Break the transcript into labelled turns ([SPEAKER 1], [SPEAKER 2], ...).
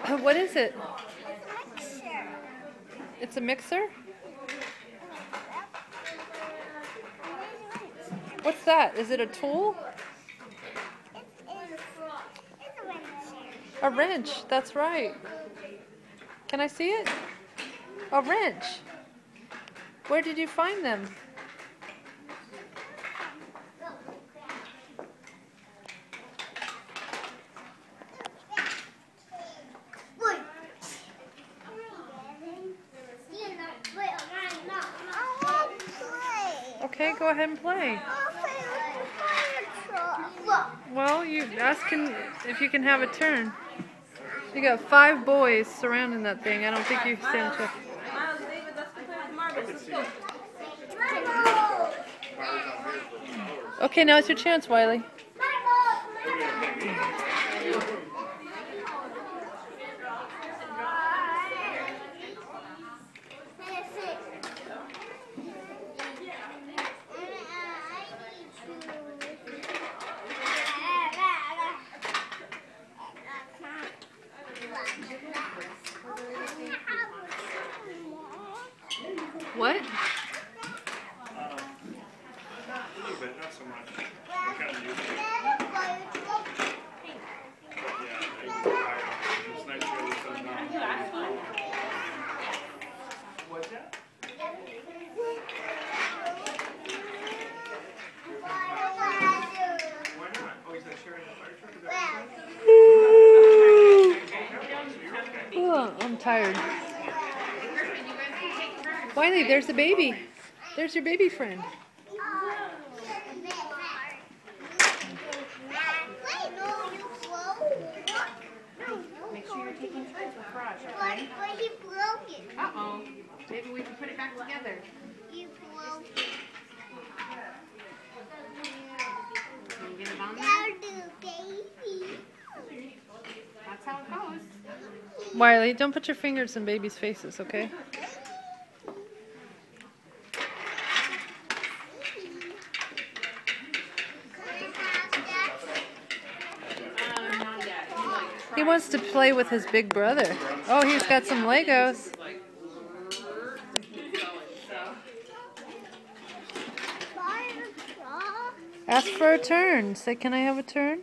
[SPEAKER 1] What is it?
[SPEAKER 2] It's a mixer.
[SPEAKER 1] It's a mixer? What's that? Is it a tool?
[SPEAKER 2] It's a wrench.
[SPEAKER 1] A wrench, that's right. Can I see it? A wrench. Where did you find them? Okay, go ahead and play. Well, you asking if you can have a turn. You got 5 boys surrounding that thing. I don't think you stand a chance. Okay, now it's your chance, Wiley. What?
[SPEAKER 3] A little bit, not so much. We kind of use it. It's nice to go with some What's that? Why not? Oh, he's not sharing the fire truck?
[SPEAKER 1] Oh, I'm tired. Wiley, there's the baby. There's your baby friend.
[SPEAKER 4] Make sure you're taking turns with Raj, okay?
[SPEAKER 2] But he broke it.
[SPEAKER 4] Uh-oh. Maybe we can put it back together.
[SPEAKER 2] You broke it.
[SPEAKER 4] Can you get it on there?
[SPEAKER 2] Now do, baby.
[SPEAKER 4] That's how it goes.
[SPEAKER 1] Wiley, don't put your fingers in babies' faces, okay? He wants to play with his big brother. Oh, he's got some Legos. Ask for a turn. Say, can I have a turn?